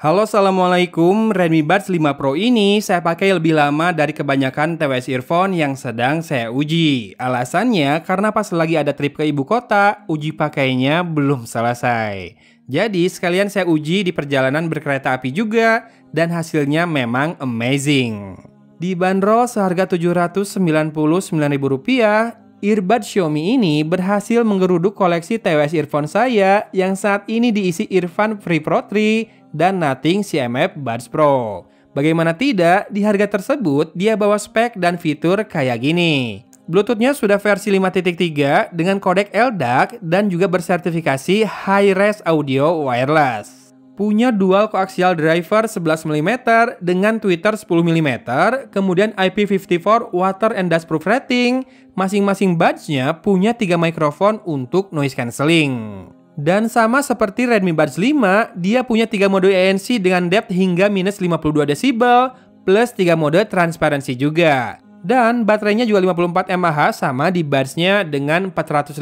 Halo, assalamualaikum. Redmi Buds 5 Pro ini saya pakai lebih lama dari kebanyakan TWS earphone yang sedang saya uji. Alasannya karena pas lagi ada trip ke ibu kota, uji pakainya belum selesai. Jadi sekalian saya uji di perjalanan berkereta api juga, dan hasilnya memang amazing. Dibanderol seharga Rp799.000, earbuds Xiaomi ini berhasil menggeruduk koleksi TWS earphone saya yang saat ini diisi Earphone Free Pro 3 dan Nothing CMF Buds Pro. Bagaimana tidak, di harga tersebut dia bawa spek dan fitur kayak gini. Bluetooth-nya sudah versi 5.3 dengan kodek LDAC dan juga bersertifikasi Hi-Res Audio Wireless. Punya dual koaksial driver 11 mm dengan tweeter 10 mm, kemudian IP54 water and dust proof rating. Masing-masing buds-nya punya 3 mikrofon untuk noise cancelling. Dan sama seperti Redmi Buds 5, dia punya 3 mode ANC dengan depth hingga minus 52 desibel, plus 3 mode transparansi juga. Dan baterainya juga 54 mAh sama di buds-nya dengan 480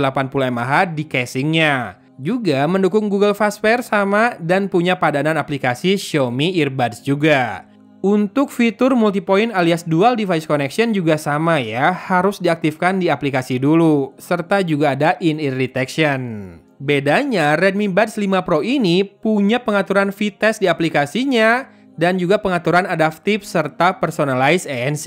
mAh di casingnya. Juga mendukung Google Fast Pair sama dan punya padanan aplikasi Xiaomi Earbuds juga. Untuk fitur multipoint alias dual device connection juga sama ya, harus diaktifkan di aplikasi dulu, serta juga ada in-ear detection. Bedanya Redmi Buds 5 Pro ini punya pengaturan V-Test di aplikasinya dan juga pengaturan adaptif serta personalized ANC.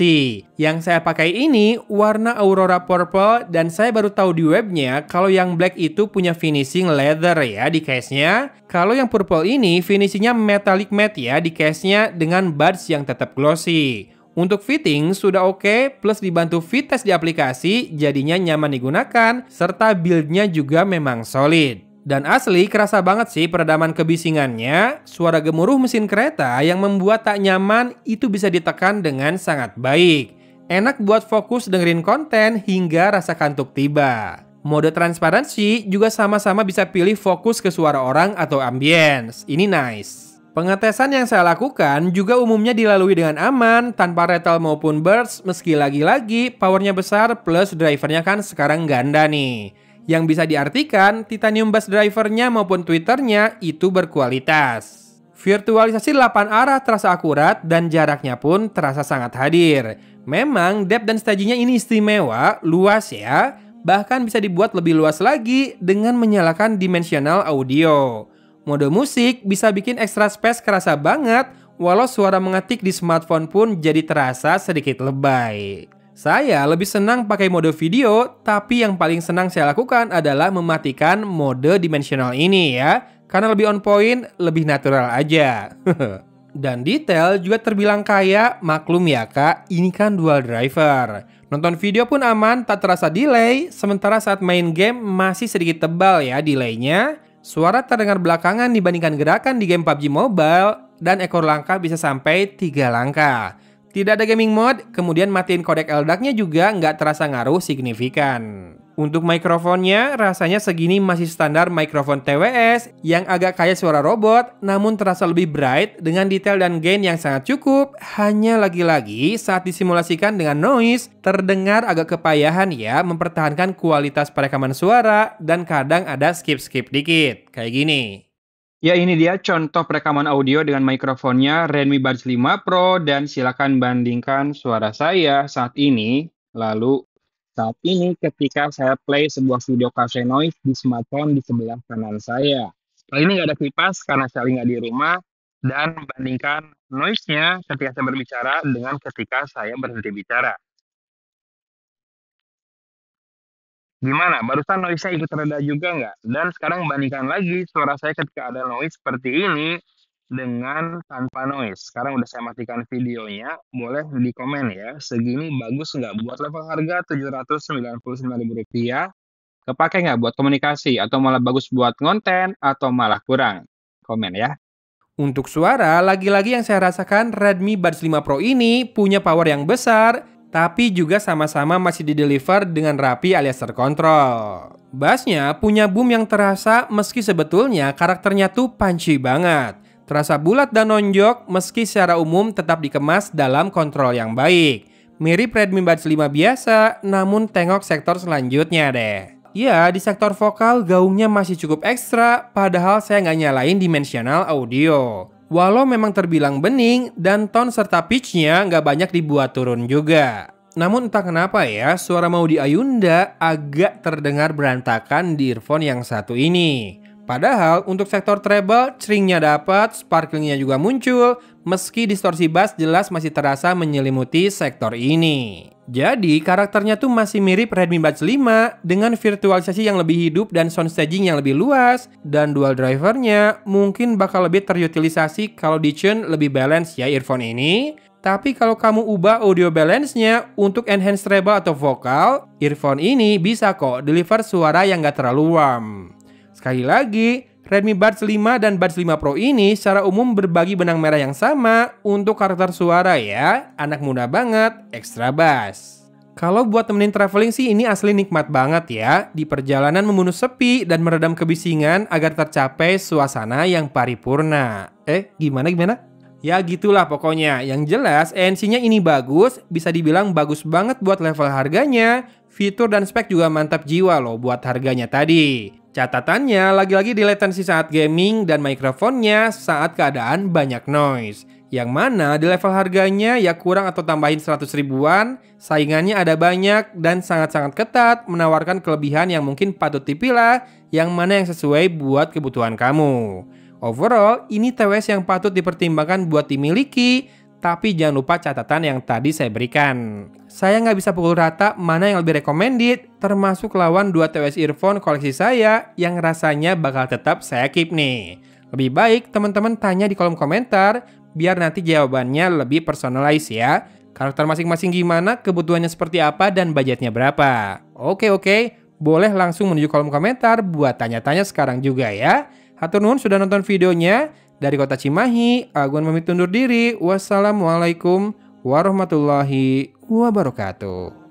Yang saya pakai ini warna Aurora Purple dan saya baru tahu di webnya kalau yang black itu punya finishing leather ya di case-nya. Kalau yang purple ini finishingnya metallic matte ya di case-nya dengan buds yang tetap glossy. Untuk fitting sudah oke, plus dibantu V-Test di aplikasi, jadinya nyaman digunakan, serta build-nya juga memang solid. Dan asli kerasa banget sih peredaman kebisingannya, suara gemuruh mesin kereta yang membuat tak nyaman itu bisa ditekan dengan sangat baik. Enak buat fokus dengerin konten hingga rasa kantuk tiba. Mode transparansi juga sama-sama bisa pilih fokus ke suara orang atau ambience, ini nice. Pengetesan yang saya lakukan juga umumnya dilalui dengan aman, tanpa rattle maupun burst, meski lagi-lagi powernya besar plus drivernya kan sekarang ganda nih. Yang bisa diartikan, titanium bus drivernya maupun tweeternya itu berkualitas. Virtualisasi 8 arah terasa akurat dan jaraknya pun terasa sangat hadir. Memang depth dan stagingnya ini istimewa, luas ya, bahkan bisa dibuat lebih luas lagi dengan menyalakan dimensional audio. Mode musik bisa bikin extra space kerasa banget, walau suara mengetik di smartphone pun jadi terasa sedikit lebay. Saya lebih senang pakai mode video, tapi yang paling senang saya lakukan adalah mematikan mode dimensional ini ya, karena lebih on point, lebih natural aja. Dan detail juga terbilang kaya, maklum ya kak, ini kan dual driver. Nonton video pun aman, tak terasa delay, sementara saat main game masih sedikit tebal ya delaynya. Suara terdengar belakangan dibandingkan gerakan di game PUBG Mobile, dan ekor langkah bisa sampai 3 langkah. Tidak ada gaming mode, kemudian matiin kodek LDAC-nya juga nggak terasa ngaruh signifikan. Untuk mikrofonnya, rasanya segini masih standar mikrofon TWS yang agak kayak suara robot, namun terasa lebih bright dengan detail dan gain yang sangat cukup. Hanya lagi-lagi saat disimulasikan dengan noise, terdengar agak kepayahan ya mempertahankan kualitas perekaman suara dan kadang ada skip-skip dikit, kayak gini. Ya, ini dia contoh perekaman audio dengan mikrofonnya Redmi Buds 5 Pro dan silakan bandingkan suara saya saat ini, lalu saat ini ketika saya play sebuah video cafe noise di smartphone di sebelah kanan saya. Kali ini nggak ada kipas karena saya nggak di rumah, dan bandingkan noise-nya ketika saya berbicara dengan ketika saya berhenti bicara. Gimana? Barusan noise-nya ikut reda juga nggak? Dan sekarang bandingkan lagi suara saya ketika ada noise seperti ini dengan tanpa noise. Sekarang udah saya matikan videonya, boleh di komen ya, segini bagus nggak buat level harga Rp799.000? Kepake nggak buat komunikasi, atau malah bagus buat konten, atau malah kurang? Komen ya. Untuk suara, lagi-lagi yang saya rasakan Redmi Buds 5 Pro ini punya power yang besar, tapi juga sama-sama masih dideliver dengan rapi alias terkontrol. Bassnya punya boom yang terasa meski sebetulnya karakternya tuh punchy banget. Terasa bulat dan nonjok meski secara umum tetap dikemas dalam kontrol yang baik. Mirip Redmi Buds 5 biasa, namun tengok sektor selanjutnya deh. Ya, di sektor vokal gaungnya masih cukup ekstra, padahal saya nggak nyalain dimensional audio. Walau memang terbilang bening dan tone serta pitch-nya nggak banyak dibuat turun juga. Namun entah kenapa ya, suara Maudy Ayunda agak terdengar berantakan di earphone yang satu ini. Padahal untuk sektor treble, ceringnya dapat, sparklingnya juga muncul, meski distorsi bass jelas masih terasa menyelimuti sektor ini. Jadi karakternya tuh masih mirip Redmi Buds 5 dengan virtualisasi yang lebih hidup dan sound staging yang lebih luas, dan dual drivernya mungkin bakal lebih terutilisasi kalau di-tune lebih balance ya earphone ini. Tapi kalau kamu ubah audio balance-nya untuk enhance treble atau vokal, earphone ini bisa kok deliver suara yang gak terlalu warm. Sekali lagi, Redmi Buds 5 dan Buds 5 Pro ini secara umum berbagi benang merah yang sama untuk karakter suara ya, anak muda banget, extra bass. Kalau buat temenin traveling sih ini asli nikmat banget ya, di perjalanan membunuh sepi dan meredam kebisingan agar tercapai suasana yang paripurna. Gimana? Ya gitulah pokoknya, yang jelas ANC-nya ini bagus, bisa dibilang bagus banget buat level harganya, fitur dan spek juga mantap jiwa loh buat harganya tadi. Catatannya lagi-lagi di latensi saat gaming dan mikrofonnya saat keadaan banyak noise. Yang mana di level harganya ya kurang atau tambahin 100 ribuan, saingannya ada banyak dan sangat-sangat ketat menawarkan kelebihan yang mungkin patut dipilah, yang mana yang sesuai buat kebutuhan kamu. Overall, ini TWS yang patut dipertimbangkan buat dimiliki, tapi jangan lupa catatan yang tadi saya berikan. Saya nggak bisa pukul rata mana yang lebih recommended, termasuk lawan 2 TWS earphone koleksi saya yang rasanya bakal tetap saya keep nih. Lebih baik teman-teman tanya di kolom komentar, biar nanti jawabannya lebih personalize ya. Karakter masing-masing gimana, kebutuhannya seperti apa, dan budgetnya berapa. Oke, boleh langsung menuju kolom komentar buat tanya-tanya sekarang juga ya. Hatur nuhun sudah nonton videonya. Dari Kota Cimahi, Agun pamit undur diri. Wassalamualaikum warahmatullahi wabarakatuh.